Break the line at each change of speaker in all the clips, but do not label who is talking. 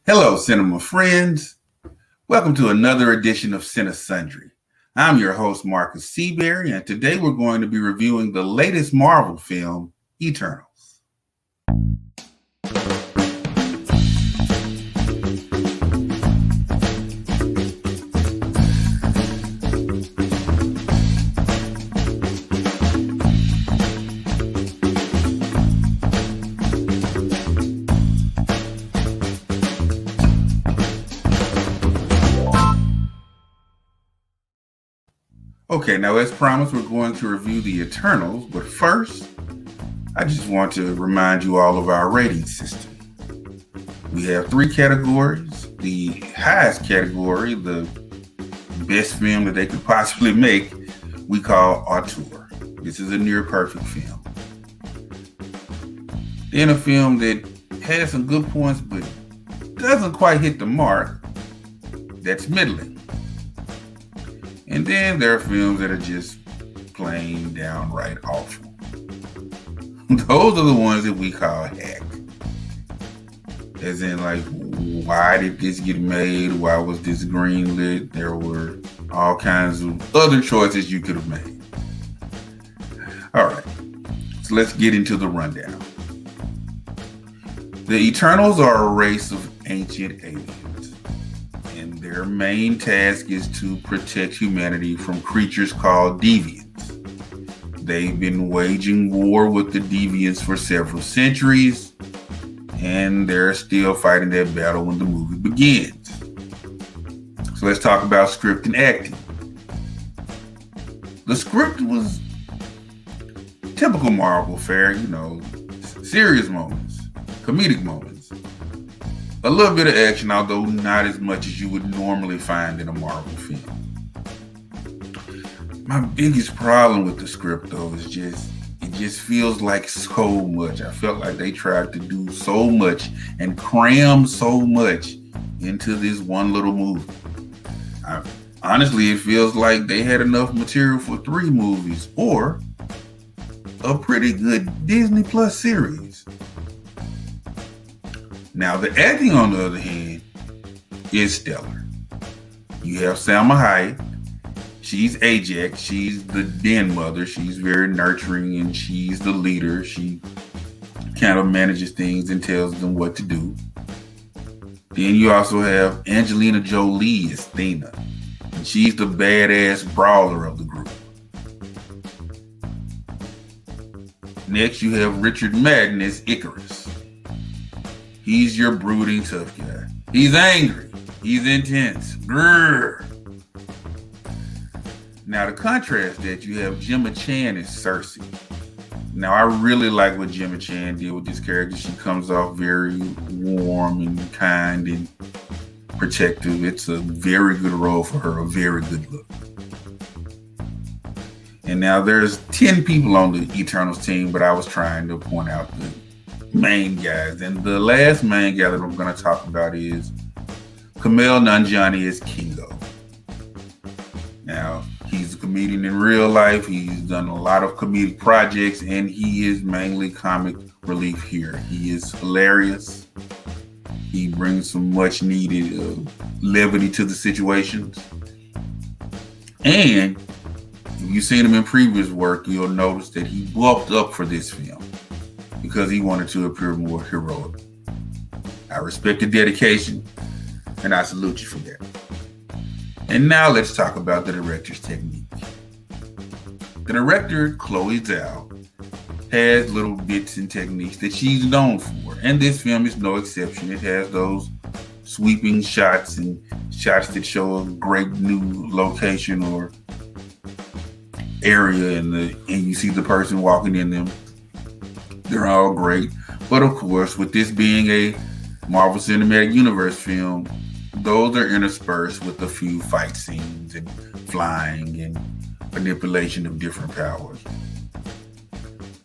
Hello, cinema friends. Welcome to another edition of Cinesundry. I'm your host, Markus Seaberry, and today we're going to be reviewing the latest Marvel film, Eternals. Okay, now as promised, we're going to review the Eternals, but first, I just want to remind you all of our rating system. We have 3 categories. The highest category, the best film that they could possibly make, we call Auteur. This is a near perfect film. Then a film that has some good points but doesn't quite hit the mark, that's middling. And then there are films that are just plain downright awful. Those are the ones that we call hack. As in, like, why did this get made? Why was this greenlit? There were all kinds of other choices you could have made. All right, so let's get into the rundown. The Eternals are a race of ancient aliens. Their main task is to protect humanity from creatures called deviants. They've been waging war with the deviants for several centuries, and they're still fighting that battle when the movie begins. So let's talk about script and acting. The script was typical Marvel fare, serious moments, comedic moments. A little bit of action, although not as much as you would normally find in a Marvel film. My biggest problem with the script, though, is it just feels like so much. I felt like they tried to do so much and cram so much into this one little movie. Honestly, it feels like they had enough material for 3 movies or a pretty good Disney Plus series. Now, the acting, on the other hand, is stellar. You have Salma Hayek. She's Ajax. She's the den mother. She's very nurturing, and she's the leader. She kind of manages things and tells them what to do. Then you also have Angelina Jolie as Thena. And she's the badass brawler of the group. Next, you have Richard Madden as Icarus. He's your brooding tough guy. He's angry. He's intense. Grrr. Now, to contrast that, you have Gemma Chan as Cersei. Now, I really like what Gemma Chan did with this character. She comes off very warm and kind and protective. It's a very good role for her, a very good look. And now there's 10 people on the Eternals team, but I was trying to point out the main guys. And the last main guy that I'm going to talk about is Kumail Nanjiani as Kingo. Now, he's a comedian in real life. He's done a lot of comedic projects, and he is mainly comic relief here. He is hilarious. He brings some much needed levity to the situations. And if you've seen him in previous work, you'll notice that he bulked up for this film because he wanted to appear more heroic. I respect the dedication, and I salute you for that. And now let's talk about the director's technique. The director, Chloe Zhao, has little bits and techniques that she's known for, and this film is no exception. It has those sweeping shots and shots that show a great new location or area, and you see the person walking in them. They're all great. But of course, with this being a Marvel Cinematic Universe film, those are interspersed with a few fight scenes and flying and manipulation of different powers.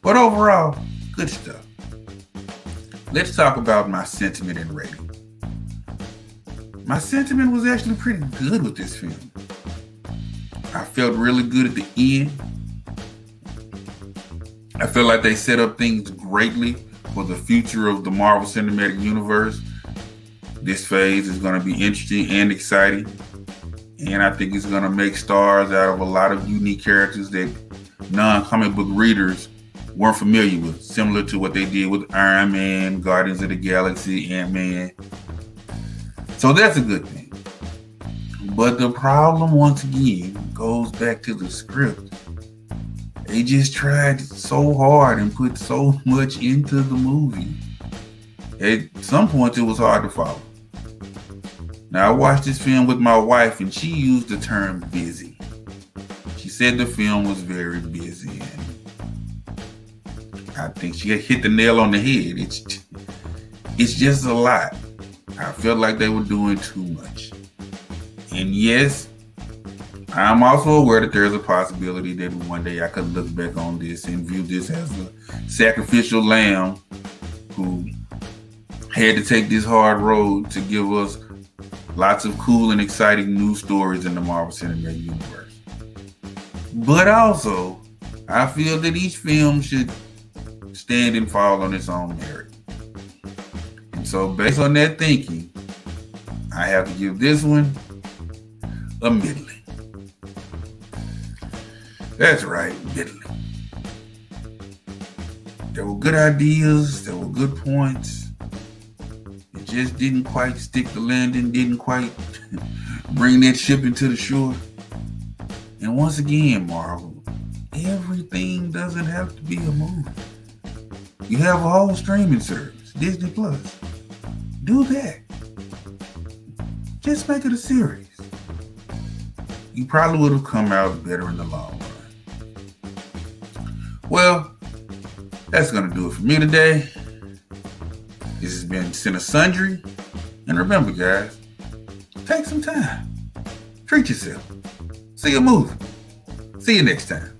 But overall, good stuff. Let's talk about my sentiment and rating. My sentiment was actually pretty good with this film. I felt really good at the end. I feel like they set up things greatly for the future of the Marvel Cinematic Universe. This phase is going to be interesting and exciting. And I think it's going to make stars out of a lot of unique characters that non-comic book readers weren't familiar with, similar to what they did with Iron Man, Guardians of the Galaxy, Ant-Man. So that's a good thing. But the problem, once again, goes back to the script. They just tried so hard and put so much into the movie. At some points, it was hard to follow. Now, I watched this film with my wife, and she used the term busy. She said the film was very busy, and I think she hit the nail on the head. It's just a lot. I felt like they were doing too much. And yes, I'm also aware that there's a possibility that one day I could look back on this and view this as a sacrificial lamb who had to take this hard road to give us lots of cool and exciting new stories in the Marvel Cinematic Universe. But also, I feel that each film should stand and fall on its own merit. And so based on that thinking, I have to give this one a middling. That's right, middling. There were good ideas, there were good points. It just didn't quite stick the landing, didn't quite bring that ship into the shore. And once again, Marvel, everything doesn't have to be a movie. You have a whole streaming service, Disney Plus. Do that. Just make it a series. You probably would have come out better in the long run. Well, that's going to do it for me today. This has been Cinesundry. And remember, guys, take some time. Treat yourself. See a movie. See you next time.